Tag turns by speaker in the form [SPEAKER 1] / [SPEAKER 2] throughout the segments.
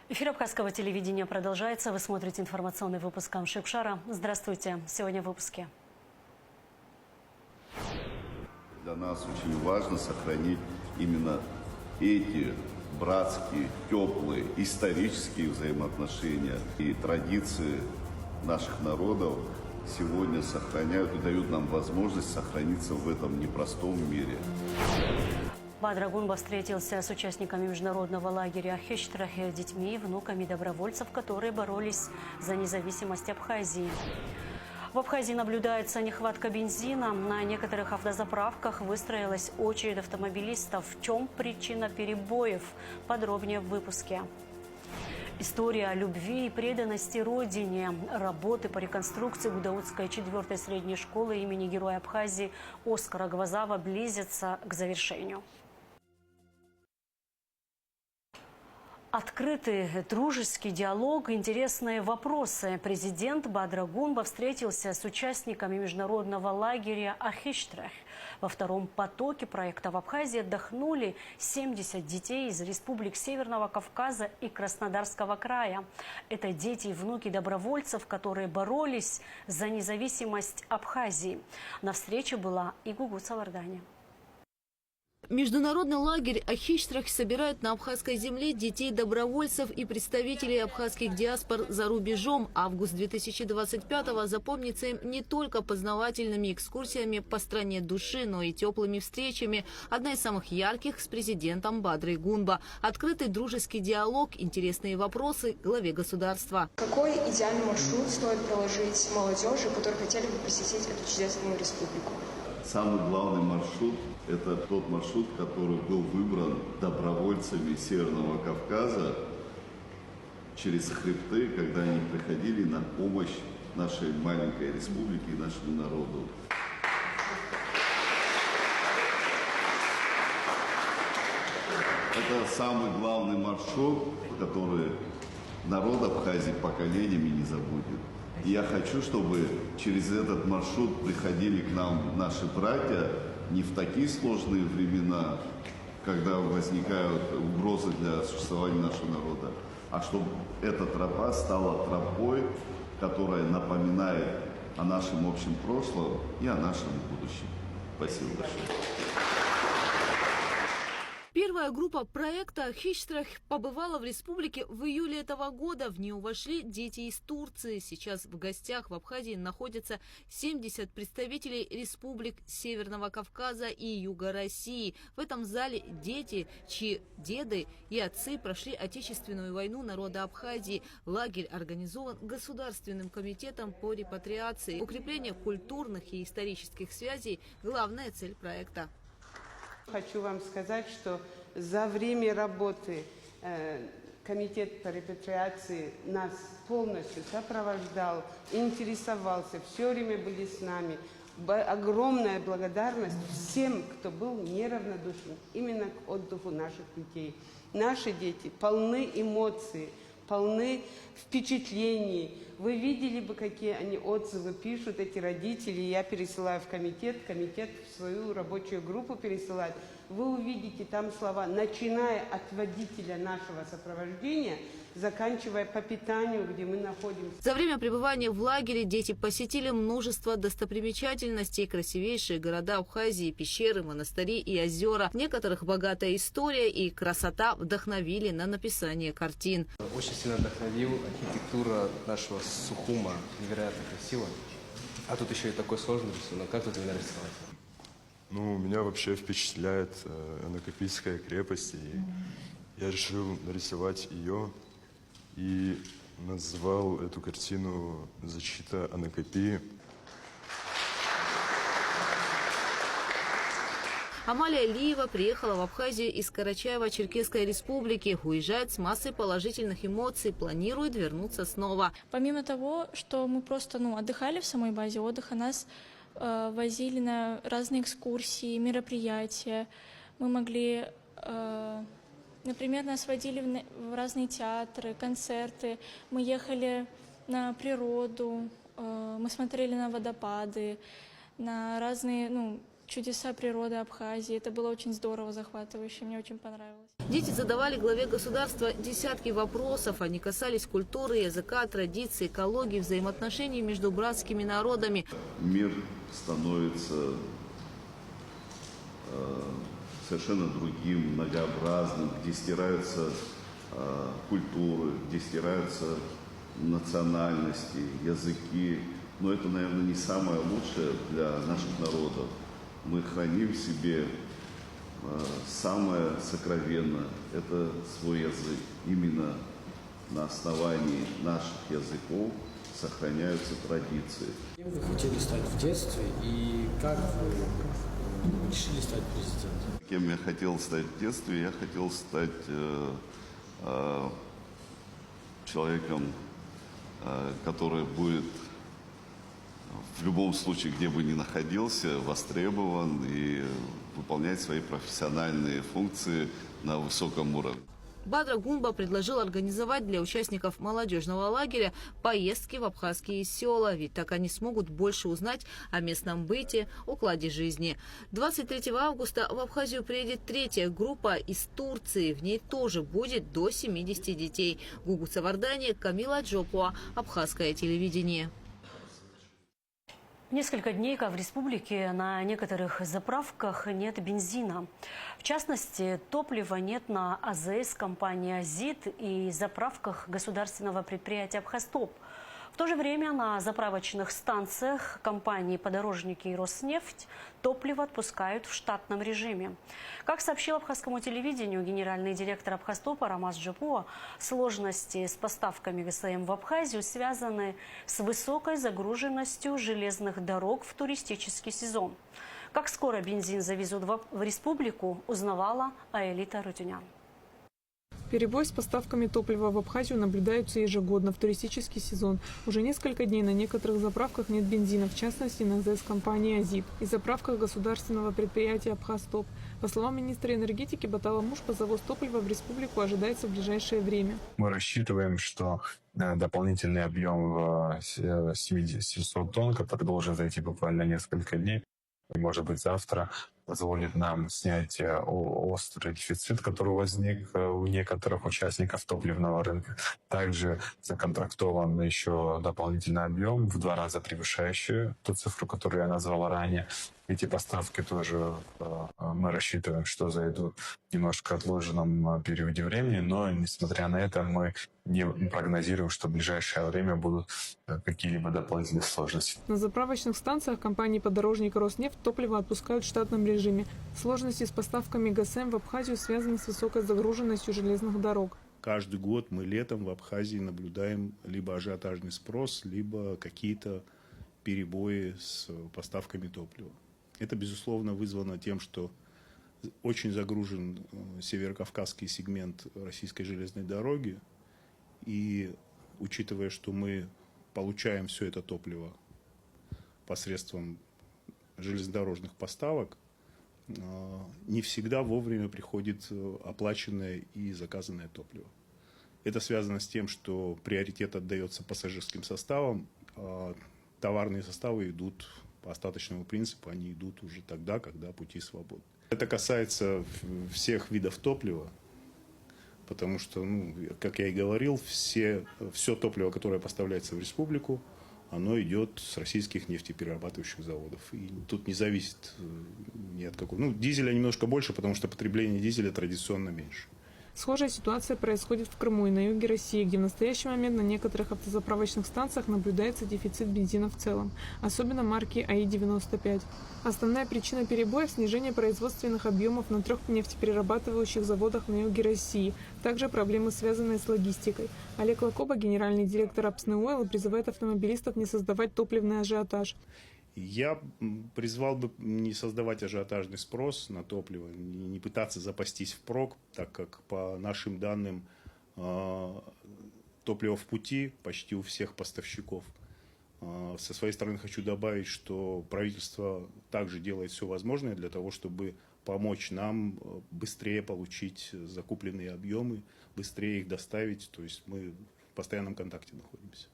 [SPEAKER 1] Эфир Абхазского телевидения продолжается. Вы смотрите информационный выпуск Камши-Шара. Здравствуйте. Сегодня в выпуске.
[SPEAKER 2] Для нас очень важно сохранить именно эти братские, теплые, исторические взаимоотношения и традиции наших народов сегодня сохраняют и дают нам возможность сохраниться в этом непростом мире.
[SPEAKER 1] Бадр Гунба встретился с участниками международного лагеря Ахиштрахе, детьми и внуками добровольцев, которые боролись за независимость Абхазии. В Абхазии наблюдается нехватка бензина. На некоторых автозаправках выстроилась очередь автомобилистов. В чем причина перебоев? Подробнее в выпуске. История любви и преданности Родине. Работы по реконструкции Гудаутской 4-й средней школы имени Героя Абхазии Оскара Гвазава близятся к завершению. Открытый дружеский диалог, интересные вопросы. Президент Бадр Гунба встретился с участниками международного лагеря Ахиштрах. Во втором потоке проекта в Абхазии отдохнули 70 детей из республик Северного Кавказа и Краснодарского края. Это дети и внуки добровольцев, которые боролись за независимость Абхазии. На встрече была и Гугут Савардани.
[SPEAKER 3] Международный лагерь Ахиштрах собирает на абхазской земле детей-добровольцев и представителей абхазских диаспор за рубежом. Август 2025-го запомнится им не только познавательными экскурсиями по стране души, но и теплыми встречами. Одна из самых ярких с президентом Бадрой Гунба. Открытый дружеский диалог, интересные вопросы главе государства.
[SPEAKER 4] Какой идеальный маршрут стоит проложить молодежи, которые хотели бы посетить эту чудесную республику?
[SPEAKER 2] Самый главный маршрут – это тот маршрут, который был выбран добровольцами Северного Кавказа через хребты, когда они приходили на помощь нашей маленькой республике и нашему народу. Это самый главный маршрут, который народ Абхазии поколениями не забудет. И я хочу, чтобы через этот маршрут приходили к нам наши братья не в такие сложные времена, когда возникают угрозы для существования нашего народа, а чтобы эта тропа стала тропой, которая напоминает о нашем общем прошлом и о нашем будущем. Спасибо большое.
[SPEAKER 3] Первая группа проекта «Ахиштрах» побывала в республике в июле этого года. В нее вошли дети из Турции. Сейчас в гостях в Абхазии находятся 70 представителей республик Северного Кавказа и Юга России. В этом зале дети, чьи деды и отцы прошли Отечественную войну народа Абхазии. Лагерь организован Государственным комитетом по репатриации. Укрепление культурных и исторических связей – главная цель проекта.
[SPEAKER 5] Хочу вам сказать, что за время работы комитет по репатриации нас полностью сопровождал, интересовался, все время были с нами. Огромная благодарность всем, кто был неравнодушен именно к отдыху наших детей. Наши дети полны эмоций, полны впечатлений. Вы видели бы, какие они отзывы пишут, эти родители. Я пересылаю в комитет, комитет в свою рабочую группу пересылает. Вы увидите там слова, начиная от водителя нашего сопровождения, заканчивая по питанию, где мы находимся.
[SPEAKER 3] За время пребывания в лагере дети посетили множество достопримечательностей, красивейшие города Абхазии, пещеры, монастыри и озера. В некоторых богатая история и красота вдохновили на написание картин.
[SPEAKER 6] Очень сильно вдохновил архитектура нашего Сухума, невероятно красиво. А тут еще и такой сложный рисунок. Как тут его нарисовать?
[SPEAKER 7] Ну, меня вообще впечатляет Анакапийская крепость, и я решил нарисовать ее и назвал эту картину «Защита Анакапии».
[SPEAKER 3] Амалия Лиева приехала в Абхазию из Карачаево-Черкесской республики. Уезжает с массой положительных эмоций, планирует вернуться снова.
[SPEAKER 8] Помимо того, что мы просто отдыхали в самой базе отдыха, нас возили на разные экскурсии, мероприятия. Мы могли, например, нас водили в разные театры, концерты. Мы ехали на природу, мы смотрели на водопады, на разные чудеса природы Абхазии. Это было очень здорово, захватывающе, мне очень понравилось.
[SPEAKER 3] Дети задавали главе государства десятки вопросов. Они касались культуры, языка, традиций, экологии, взаимоотношений между братскими народами.
[SPEAKER 2] Мир становится совершенно другим, многообразным, где стираются культуры, где стираются национальности, языки. Но это, наверное, не самое лучшее для наших народов. Мы храним в себе самое сокровенное – это свой язык. Именно на основании наших языков сохраняются традиции.
[SPEAKER 9] Кем вы хотели стать в детстве и как вы решили стать президентом?
[SPEAKER 2] Кем я хотел стать в детстве? Я хотел стать человеком, который будет в любом случае, где бы ни находился, востребован и выполнять свои профессиональные функции на высоком уровне.
[SPEAKER 3] Бадра Гунба предложил организовать для участников молодежного лагеря поездки в абхазские села, ведь так они смогут больше узнать о местном быте, укладе жизни. 23 августа в Абхазию приедет третья группа из Турции. В ней тоже будет до 70 детей. Гугу Цавардани, Камила Джопуа, Абхазское телевидение.
[SPEAKER 1] Несколько дней, как в республике, на некоторых заправках нет бензина. В частности, топлива нет на АЗС компании «Азит» и заправках государственного предприятия «Абхазтоп». В то же время на заправочных станциях компании «Подорожники» и «Роснефть» топливо отпускают в штатном режиме. Как сообщил абхазскому телевидению генеральный директор «Абхазтопа» Рамаз Джопуа, сложности с поставками ГСМ в Абхазию связаны с высокой загруженностью железных дорог в туристический сезон. Как скоро бензин завезут в республику, узнавала Аэлита Рутюнян.
[SPEAKER 10] Перебой с поставками топлива в Абхазию наблюдаются ежегодно в туристический сезон. Уже несколько дней на некоторых заправках нет бензина, в частности на АЗС компании «Азит» и заправках государственного предприятия «Абхазтоп». По словам министра энергетики Батала Мушпа, завоз топлива в республику ожидается в ближайшее время.
[SPEAKER 11] Мы рассчитываем, что дополнительный объем 700 тонн, который должен зайти буквально несколько дней, может быть завтра, позволит нам снять острый дефицит, который возник у некоторых участников топливного рынка. Также законтрактован еще дополнительный объем, в 2 раза превышающий ту цифру, которую я назвал ранее. Эти поставки тоже мы рассчитываем, что зайдут в немножко отложенном периоде времени, но, несмотря на это, мы не прогнозируем, что в ближайшее время будут какие-либо дополнительные сложности.
[SPEAKER 10] На заправочных станциях компании «Подорожник» и «Роснефть» топливо отпускают в штатном режиме. Сложности с поставками ГСМ в Абхазию связаны с высокой загруженностью железных дорог.
[SPEAKER 12] Каждый год мы летом в Абхазии наблюдаем либо ажиотажный спрос, либо какие-то перебои с поставками топлива. Это, безусловно, вызвано тем, что очень загружен северокавказский сегмент российской железной дороги. И учитывая, что мы получаем все это топливо посредством железнодорожных поставок, не всегда вовремя приходит оплаченное и заказанное топливо. Это связано с тем, что приоритет отдается пассажирским составам, а товарные составы идут по остаточному принципу, они идут уже тогда, когда пути свободны. Это касается всех видов топлива, потому что, как я и говорил, все топливо, которое поставляется в республику, оно идет с российских нефтеперерабатывающих заводов. И тут не зависит ни от какого. Дизеля немножко больше, потому что потребление дизеля традиционно меньше.
[SPEAKER 10] Схожая ситуация происходит в Крыму и на юге России, где в настоящий момент на некоторых автозаправочных станциях наблюдается дефицит бензина в целом, особенно марки АИ-95. Основная причина перебоя – снижение производственных объемов на 3 нефтеперерабатывающих заводах на юге России. Также проблемы, связанные с логистикой. Олег Лакоба, генеральный директор Апснеойл, призывает автомобилистов не создавать топливный ажиотаж.
[SPEAKER 12] Я призвал бы не создавать ажиотажный спрос на топливо, не пытаться запастись впрок, так как по нашим данным топливо в пути почти у всех поставщиков. Со своей стороны хочу добавить, что правительство также делает все возможное для того, чтобы помочь нам быстрее получить закупленные объемы, быстрее их доставить. То есть мы в постоянном контакте находимся.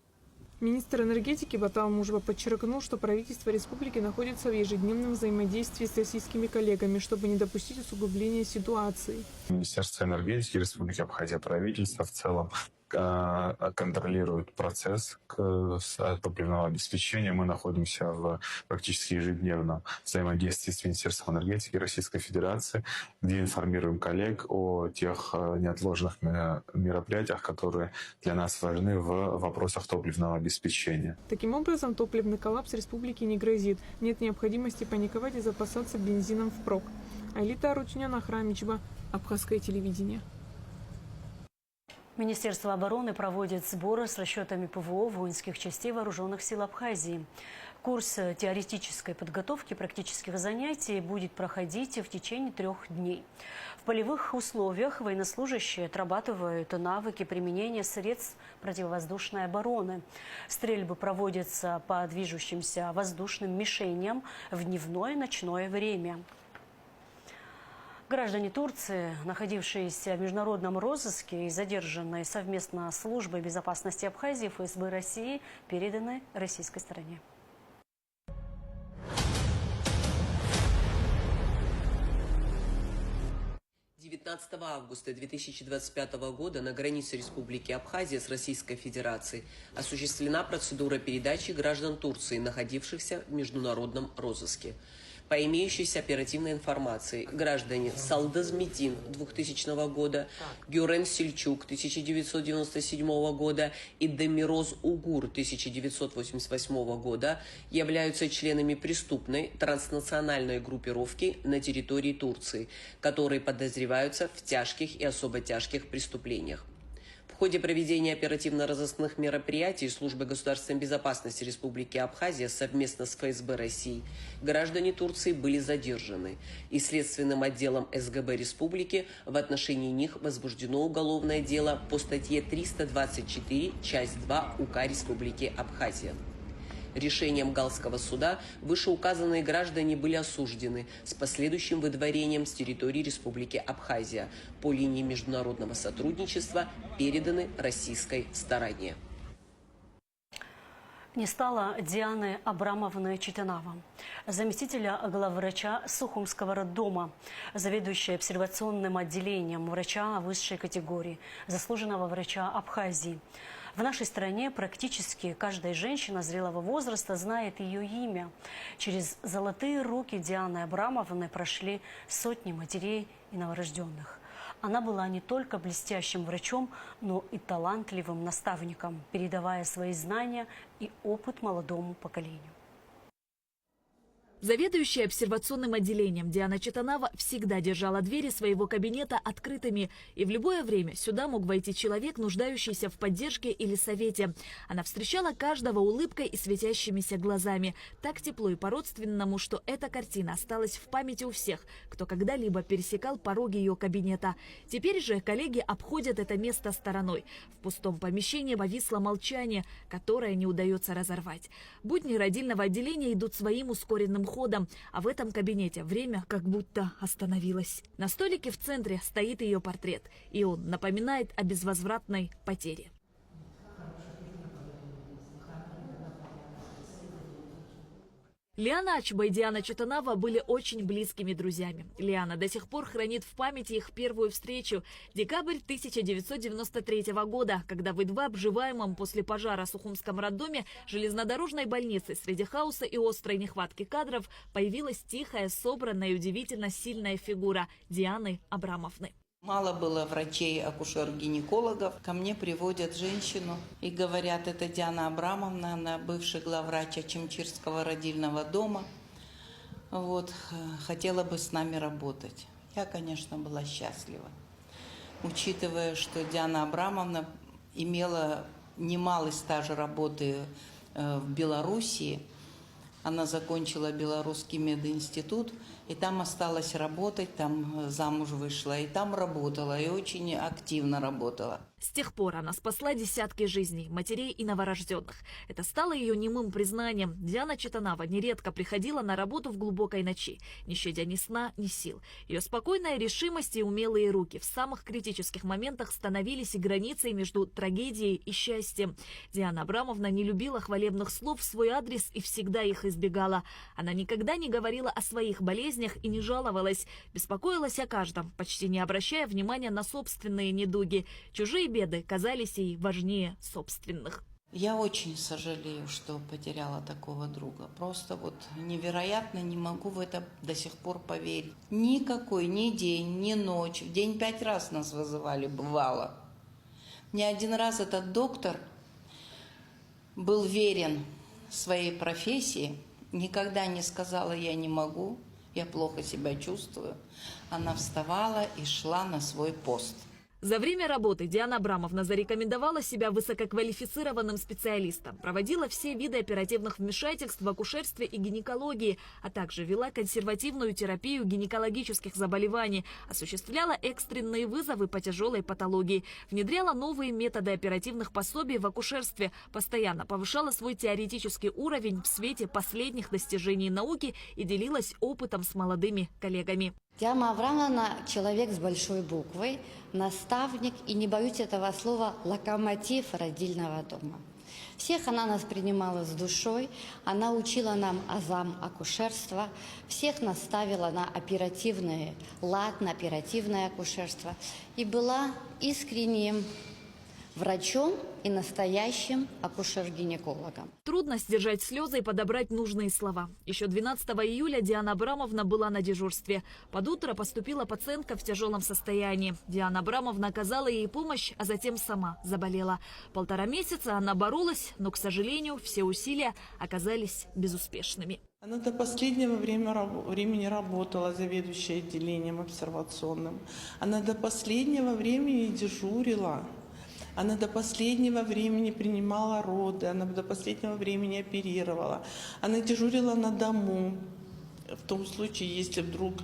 [SPEAKER 10] Министр энергетики Батал Мужба подчеркнул, что правительство республики находится в ежедневном взаимодействии с российскими коллегами, чтобы не допустить усугубления ситуации.
[SPEAKER 11] Министерство энергетики Республики Абхазия, правительство в целом контролирует процесс топливного обеспечения. Мы находимся в практически ежедневном взаимодействии с Министерством энергетики Российской Федерации, где информируем коллег о тех неотложных мероприятиях, которые для нас важны в вопросах топливного обеспечения.
[SPEAKER 10] Таким образом, топливный коллапс республике не грозит. Нет необходимости паниковать и запасаться бензином впрок. Аэлита Арутюнян, Ахрамичба, Абхазское телевидение.
[SPEAKER 1] Министерство обороны проводит сборы с расчетами ПВО воинских частей вооруженных сил Абхазии. Курс теоретической подготовки практических занятий будет проходить в течение 3 дней. В полевых условиях военнослужащие отрабатывают навыки применения средств противовоздушной обороны. Стрельбы проводятся по движущимся воздушным мишеням в дневное и ночное время. Граждане Турции, находившиеся в международном розыске и задержанные совместно с Службой безопасности Абхазии ФСБ России, переданы российской стороне.
[SPEAKER 13] Августа 2025 года на границе Республики Абхазия с Российской Федерацией осуществлена процедура передачи граждан Турции, находившихся в международном розыске. По имеющейся оперативной информации, граждане Салдаз Метин 2000 года, Гюрен Сельчук 1997 года и Демироз Угур 1988 года являются членами преступной транснациональной группировки на территории Турции, которые подозреваются в тяжких и особо тяжких преступлениях. В ходе проведения оперативно-розыскных мероприятий Службы государственной безопасности Республики Абхазия совместно с ФСБ России граждане Турции были задержаны, и Следственным отделом СГБ Республики в отношении них возбуждено уголовное дело по статье 324, часть 2 УК Республики Абхазия. Решением Галского суда вышеуказанные граждане были осуждены с последующим выдворением с территории Республики Абхазия по линии международного сотрудничества, переданы российской стороне.
[SPEAKER 1] Не стало Дианы Абрамовны Читанава, заместителя главврача Сухумского роддома, заведующей обсервационным отделением, врача высшей категории, заслуженного врача Абхазии. В нашей стране практически каждая женщина зрелого возраста знает ее имя. Через золотые руки Дианы Абрамовны прошли сотни матерей и новорожденных. Она была не только блестящим врачом, но и талантливым наставником, передавая свои знания и опыт молодому поколению.
[SPEAKER 3] Заведующая обсервационным отделением Диана Читанава всегда держала двери своего кабинета открытыми, и в любое время сюда мог войти человек, нуждающийся в поддержке или совете. Она встречала каждого улыбкой и светящимися глазами, так тепло и по-родственному, что эта картина осталась в памяти у всех, кто когда-либо пересекал пороги ее кабинета. Теперь же коллеги обходят это место стороной. В пустом помещении повисло молчание, которое не удается разорвать. Будни родильного отделения идут своим ускоренным ходом, а в этом кабинете время как будто остановилось. На столике в центре стоит ее портрет, и он напоминает о безвозвратной потере. Лиана Ачба и Диана Читанава были очень близкими друзьями. Лиана до сих пор хранит в памяти их первую встречу. Декабрь 1993 года, когда в едва обживаемом после пожара Сухумском роддоме железнодорожной больницы среди хаоса и острой нехватки кадров появилась тихая, собранная и удивительно сильная фигура Дианы Абрамовны.
[SPEAKER 14] Мало было врачей, акушер-гинекологов. Ко мне приводят женщину и говорят, это Диана Абрамовна, она бывший главврач Ачимчирского родильного дома. Вот, хотела бы с нами работать. Я, конечно, была счастлива. Учитывая, что Диана Абрамовна имела немалый стаж работы в Белоруссии, Она закончила Белорусский мединститут, и там осталась работать, там замуж вышла, и там работала, и очень активно работала.
[SPEAKER 15] С тех пор она спасла десятки жизней, матерей и новорожденных. Это стало ее немым признанием. Диана Читанава нередко приходила на работу в глубокой ночи, не щадя ни сна, ни сил. Ее спокойная решимость и умелые руки в самых критических моментах становились и границей между трагедией и счастьем. Диана Абрамовна не любила хвалебных слов в свой адрес и всегда их избегала. Она никогда не говорила о своих болезнях и не жаловалась. Беспокоилась о каждом, почти не обращая внимания на собственные недуги. Чужие беды казались ей важнее собственных.
[SPEAKER 14] Я очень сожалею, что потеряла такого друга. Просто вот невероятно, не могу в это до сих пор поверить. Никакой, ни день, ни ночь. В день 5 раз нас вызывали, бывало. Не один раз этот доктор был верен своей профессии. Никогда не сказала: я не могу, я плохо себя чувствую. Она вставала и шла на свой пост.
[SPEAKER 15] За время работы Диана Абрамовна зарекомендовала себя высококвалифицированным специалистом, проводила все виды оперативных вмешательств в акушерстве и гинекологии, а также вела консервативную терапию гинекологических заболеваний, осуществляла экстренные вызовы по тяжелой патологии, внедряла новые методы оперативных пособий в акушерстве, постоянно повышала свой теоретический уровень в свете последних достижений науки и делилась опытом с молодыми коллегами.
[SPEAKER 16] Диана Абрамовна – человек с большой буквы, наставник и, не боюсь этого слова, локомотив родильного дома. Всех она нас принимала с душой, она учила нам азам акушерства, всех наставила на оперативный лад, на оперативное акушерство и была искренним врачом и настоящим акушер-гинекологом.
[SPEAKER 15] Трудно сдержать слезы и подобрать нужные слова. Еще 12 июля Диана Абрамовна была на дежурстве. Под утро поступила пациентка в тяжелом состоянии. Диана Абрамовна оказала ей помощь, а затем сама заболела. 1,5 месяца она боролась, но, к сожалению, все усилия оказались безуспешными.
[SPEAKER 17] Она до последнего времени работала заведующей отделением обсервационным. Она до последнего времени дежурила. Она до последнего времени принимала роды, она до последнего времени оперировала. Она дежурила на дому. В том случае, если вдруг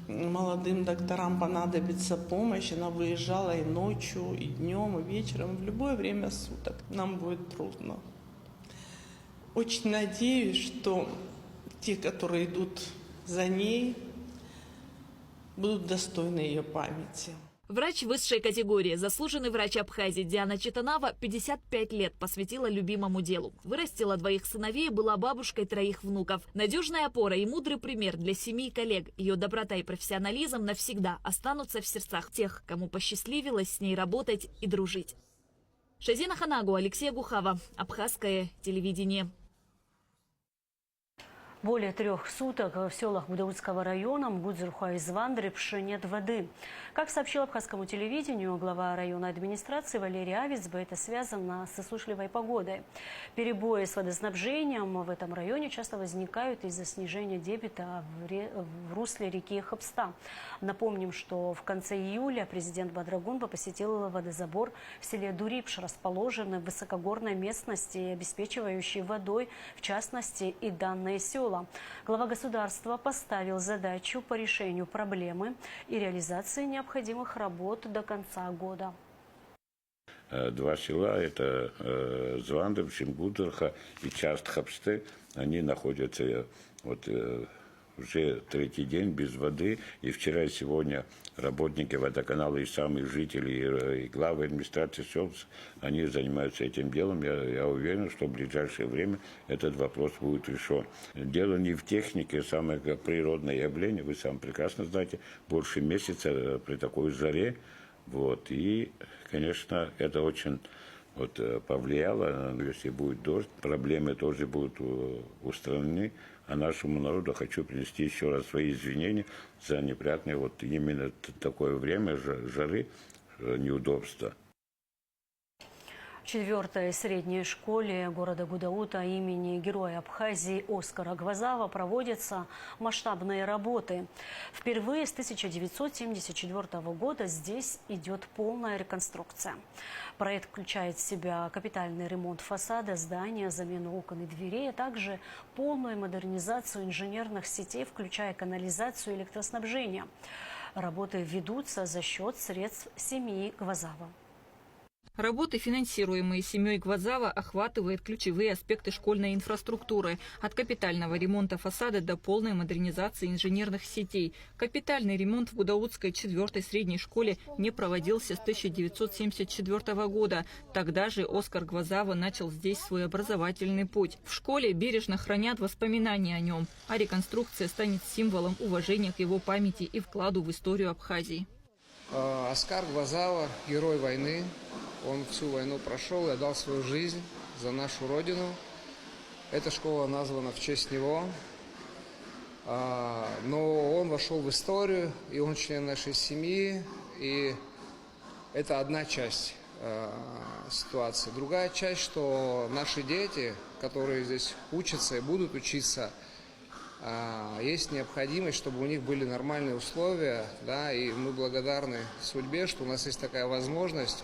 [SPEAKER 17] молодым докторам понадобится помощь, она выезжала и ночью, и днем, и вечером, в любое время суток. Нам будет трудно. Очень надеюсь, что те, которые идут за ней, будут достойны ее памяти.
[SPEAKER 15] Врач высшей категории, заслуженный врач Абхазии Диана Читанава 55 лет посвятила любимому делу. Вырастила 2 сыновей, была бабушкой 3 внуков. Надежная опора и мудрый пример для семьи и коллег. Ее доброта и профессионализм навсегда останутся в сердцах тех, кому посчастливилось с ней работать и дружить. Шазина Ханагу, Алексей Гухава, Абхазское телевидение.
[SPEAKER 1] Более 3 суток в селах Будаутского района Мгудзурха и Звандрепше нет воды. Как сообщил Абхазскому телевидению глава районной администрации Валерий Авицбе, это связано с засушливой погодой. Перебои с водоснабжением в этом районе часто возникают из-за снижения дебита в русле реки Хапста. Напомним, что в конце июля президент Бадрагунба посетил водозабор в селе Дурипш, расположенный в высокогорной местности, обеспечивающий водой, в частности, и данное село. Глава государства поставил задачу по решению проблемы и реализации необходимых работ до конца года.
[SPEAKER 18] 2 села, это Звандрепш, Мгудзурха и часть Хапсты, они находятся уже 3-й день без воды. И вчера и сегодня работники водоканала и сами жители, и главы администрации сел, они занимаются этим делом. Я уверен, что в ближайшее время этот вопрос будет решен. Дело не в технике, самое природное явление, вы сами прекрасно знаете, больше месяца при такой жаре. И, конечно, это очень повлияло. Если будет дождь, проблемы тоже будут устранены. А нашему народу хочу принести еще раз свои извинения за неприятное именно такое время жары, неудобства.
[SPEAKER 1] 4-й средней школе города Гудаута имени Героя Абхазии Оскара Гвазава проводятся масштабные работы. Впервые с 1974 года здесь идет полная реконструкция. Проект включает в себя капитальный ремонт фасада здания, замену окон и дверей, а также полную модернизацию инженерных сетей, включая канализацию и электроснабжение. Работы ведутся за счет средств семьи Гвазава.
[SPEAKER 19] Работы, финансируемые семьей Гвазава, охватывают ключевые аспекты школьной инфраструктуры. От капитального ремонта фасада до полной модернизации инженерных сетей. Капитальный ремонт в Гудаутской 4-й средней школе не проводился с 1974 года. Тогда же Оскар Гвазава начал здесь свой образовательный путь. В школе бережно хранят воспоминания о нем, а реконструкция станет символом уважения к его памяти и вкладу в историю Абхазии.
[SPEAKER 6] Оскар Гвазава – герой войны. Он всю войну прошел и отдал свою жизнь за нашу родину. Эта школа названа в честь него. Но он вошел в историю, и он член нашей семьи. И это одна часть ситуации. Другая часть, что наши дети, которые здесь учатся и будут учиться, есть необходимость, чтобы у них были нормальные условия, да, и мы благодарны судьбе, что у нас есть такая возможность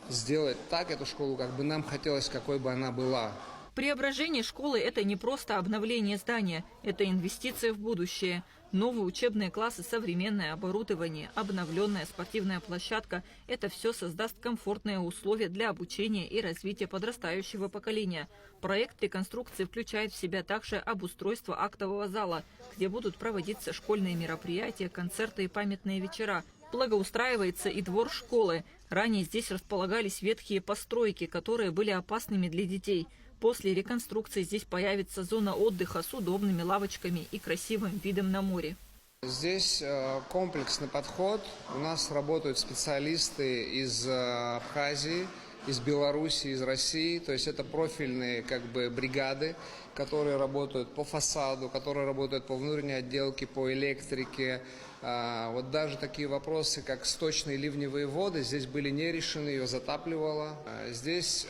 [SPEAKER 6] сделать так эту школу, как бы нам хотелось, какой бы она была.
[SPEAKER 19] Преображение школы – это не просто обновление здания, это инвестиция в будущее. Новые учебные классы, современное оборудование, обновленная спортивная площадка – это все создаст комфортные условия для обучения и развития подрастающего поколения. Проект реконструкции включает в себя также обустройство актового зала, где будут проводиться школьные мероприятия, концерты и памятные вечера. Благоустраивается и двор школы. Ранее здесь располагались ветхие постройки, которые были опасными для детей. После реконструкции здесь появится зона отдыха с удобными лавочками и красивым видом на море.
[SPEAKER 6] Здесь комплексный подход. У нас работают специалисты из Абхазии, из Беларуси, из России. То есть это профильные бригады, которые работают по фасаду, которые работают по внутренней отделке, по электрике. Вот даже такие вопросы, как сточные ливневые воды, здесь были не решены, ее затапливало. Здесь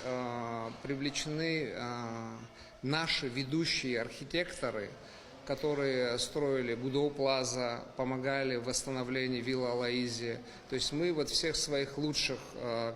[SPEAKER 6] привлечены наши ведущие архитекторы, которые строили Будоу Плаза, помогали в восстановлении вилла Алаизи. То есть мы всех своих лучших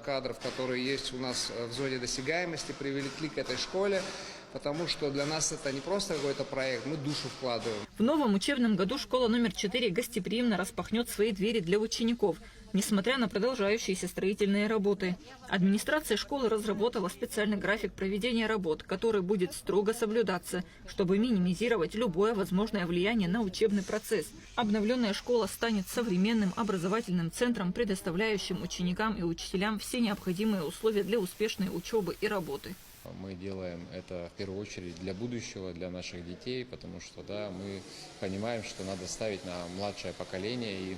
[SPEAKER 6] кадров, которые есть у нас в зоне досягаемости, привлекли к этой школе, потому что для нас это не просто какой-то проект, мы душу вкладываем.
[SPEAKER 19] В новом учебном году школа номер 4 гостеприимно распахнет свои двери для учеников, несмотря на продолжающиеся строительные работы. Администрация школы разработала специальный график проведения работ, который будет строго соблюдаться, чтобы минимизировать любое возможное влияние на учебный процесс. Обновленная школа станет современным образовательным центром, предоставляющим ученикам и учителям все необходимые условия для успешной учебы и работы.
[SPEAKER 20] Мы делаем это в первую очередь для будущего, для наших детей, потому что мы понимаем, что надо ставить на младшее поколение. И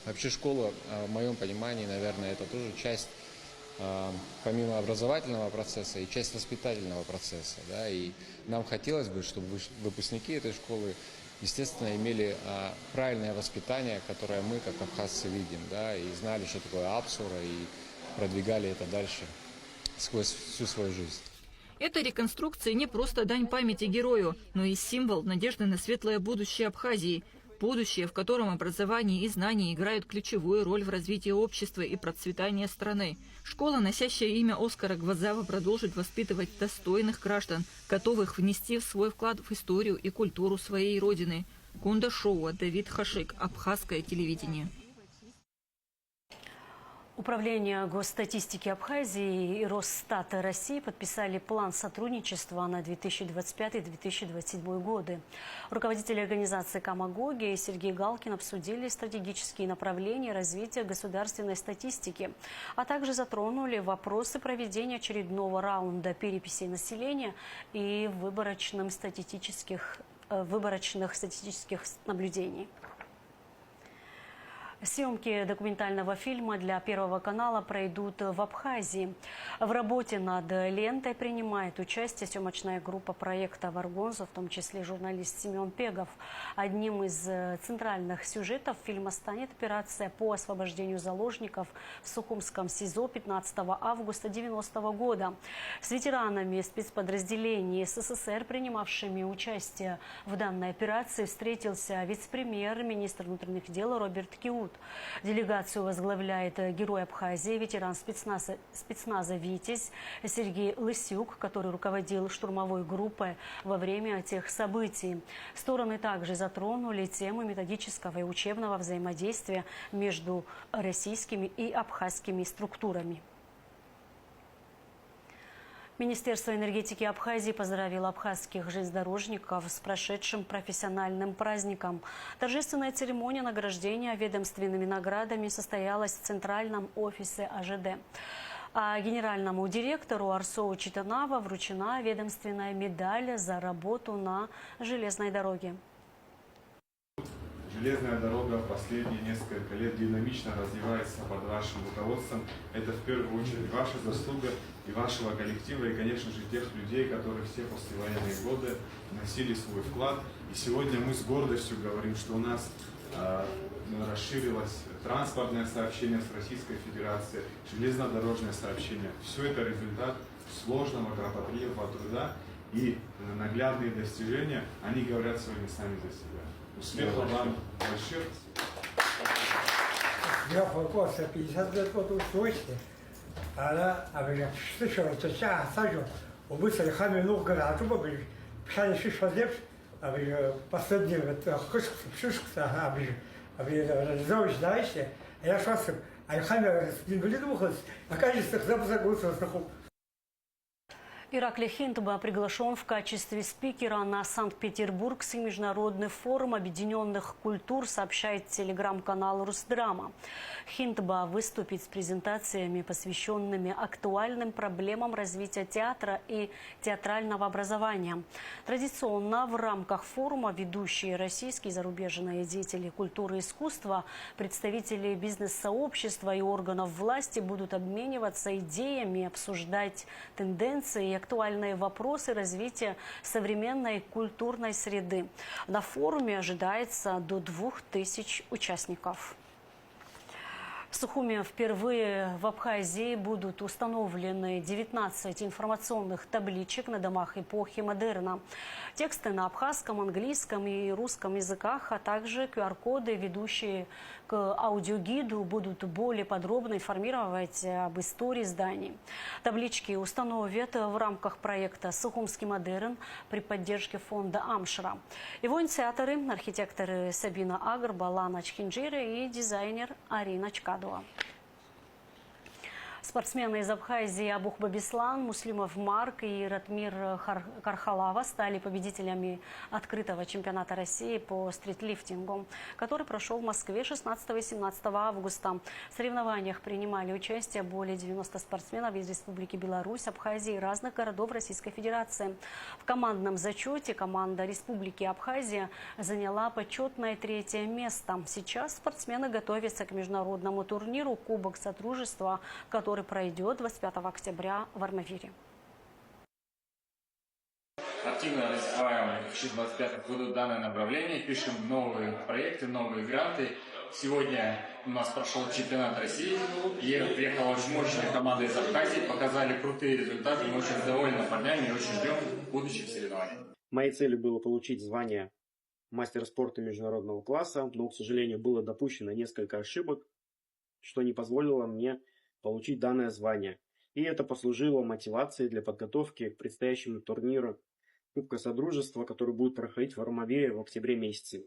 [SPEAKER 20] вообще школа, в моем понимании, наверное, это тоже часть, помимо образовательного процесса, и часть воспитательного процесса. Да? И нам хотелось бы, чтобы выпускники этой школы, естественно, имели правильное воспитание, которое мы, как абхазцы, видим, да? И знали, что такое абсура, и продвигали это дальше сквозь всю свою жизнь.
[SPEAKER 19] Эта реконструкция не просто дань памяти герою, но и символ надежды на светлое будущее Абхазии. Будущее, в котором образование и знания играют ключевую роль в развитии общества и процветании страны. Школа, носящая имя Оскара Гвазава, продолжит воспитывать достойных граждан, готовых внести свой вклад в историю и культуру своей родины. Гунда Шоуа, Давид Хашик, Абхазское телевидение.
[SPEAKER 1] Управление госстатистики Абхазии и Росстат России подписали план сотрудничества на 2025-2027 годы. Руководители организации «Камагоги» и Сергей Галкин обсудили стратегические направления развития государственной статистики, а также затронули вопросы проведения очередного раунда переписей населения и выборочных статистических наблюдений. Съемки документального фильма для Первого канала пройдут в Абхазии. В работе над лентой принимает участие съемочная группа проекта «Варгонзо», в том числе журналист Семен Пегов. Одним из центральных сюжетов фильма станет операция по освобождению заложников в Сухумском СИЗО 15 августа 1990 года. С ветеранами спецподразделений СССР, принимавшими участие в данной операции, встретился вице-премьер, министр внутренних дел Роберт Киут. Делегацию возглавляет герой Абхазии, ветеран спецназа «Витязь» Сергей Лысюк, который руководил штурмовой группой во время тех событий. Стороны также затронули тему методического и учебного взаимодействия между российскими и абхазскими структурами. Министерство энергетики Абхазии поздравило абхазских железнодорожников с прошедшим профессиональным праздником. Торжественная церемония награждения ведомственными наградами состоялась в центральном офисе АЖД. А генеральному директору Арсоу Читанава вручена ведомственная медаль за работу на железной дороге.
[SPEAKER 21] Железная дорога в последние несколько лет динамично развивается под вашим руководством. Это в первую очередь ваша заслуга и вашего коллектива, и, конечно же, тех людей, которые все послевоенные годы вносили свой вклад. И сегодня мы с гордостью говорим, что у нас расширилось транспортное сообщение с Российской Федерацией, железнодорожное сообщение. Все это результат сложного, кропотливого труда, и наглядные достижения, они говорят сегодня сами за себя. Успехов вам больших!
[SPEAKER 22] Я покоился 50 лет вот устойчивый, она говорит, что часа сажу, убыстрый хами ну гораду, говорит, пшали шишва лепш, последний вот хышк шишка, говорит, знаете, я шасым, а хами не были двухос, оказывается, запуск знаком.
[SPEAKER 1] Иракли Хинтба приглашен в качестве спикера на Санкт-Петербургский международный форум объединенных культур, сообщает телеграм-канал Русдрама. Хинтба выступит с презентациями, посвященными актуальным проблемам развития театра и театрального образования. Традиционно в рамках форума ведущие российские и зарубежные деятели культуры и искусства, представители бизнес-сообщества и органов власти будут обмениваться идеями, обсуждать тенденции и актуальные вопросы развития современной культурной среды. На форуме ожидается до 2000 участников. В Сухуме впервые в Абхазии будут установлены 19 информационных табличек на домах эпохи модерна. Тексты на абхазском, английском и русском языках, а также QR-коды, ведущие к аудиогиду, будут более подробно информировать об истории зданий. Таблички установят в рамках проекта «Сухумский модерн» при поддержке фонда Амшра. Его инициаторы – архитекторы Сабина Агрба, Лана Чхинджире и дизайнер Арина Чкадова. Спортсмены из Абхазии Абух Бабислан, Муслимов Марк и Ратмир Кархалава стали победителями открытого чемпионата России по стритлифтингу, который прошел в Москве 16 и 17 августа. В соревнованиях принимали участие более 90 спортсменов из Республики Беларусь, Абхазии и разных городов Российской Федерации. В командном зачете команда Республики Абхазия заняла почетное 3-е место. Сейчас спортсмены готовятся к международному турниру «Кубок Содружества», который пройдет 25 октября в Армавире.
[SPEAKER 23] Активно развиваем в 2025 году данное направление, пишем новые проекты, новые гранты. Сегодня у нас прошел чемпионат России, и приехала очень мощная команда из Абхазии, показали крутые результаты, мы очень довольны парнями и очень ждем будущих соревнований.
[SPEAKER 24] Моей целью было получить звание мастера спорта международного класса, но, к сожалению, было допущено несколько ошибок, что не позволило мне получить данное звание. И это послужило мотивацией для подготовки к предстоящему турниру Кубка Содружества, который будет проходить в Армавире в октябре месяце.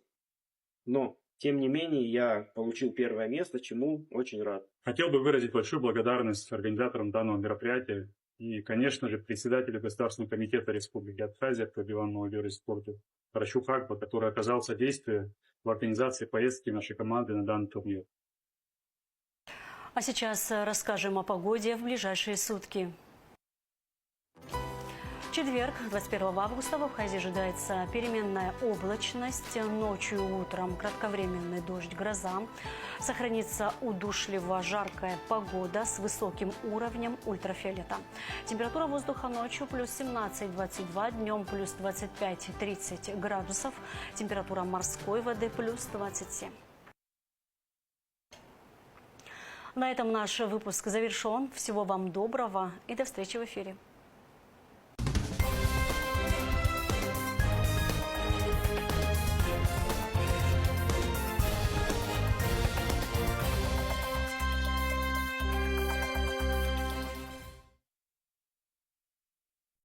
[SPEAKER 24] Но, тем не менее, я получил 1-е место, чему очень рад.
[SPEAKER 25] Хотел бы выразить большую благодарность организаторам данного мероприятия и, конечно же, председателю Государственного комитета Республики Абхазия по диванному вере и спорту Паращук Акба, который оказал содействие в организации поездки нашей команды на данный турнир.
[SPEAKER 1] А сейчас расскажем о погоде в ближайшие сутки. В четверг, 21 августа, в Абхазии ожидается переменная облачность. Ночью и утром кратковременный дождь, гроза. Сохранится удушливо жаркая погода с высоким уровнем ультрафиолета. Температура воздуха ночью плюс 17-22, днем плюс 25-30 градусов. Температура морской воды плюс 27. На этом наш выпуск завершен. Всего вам доброго и до встречи в эфире.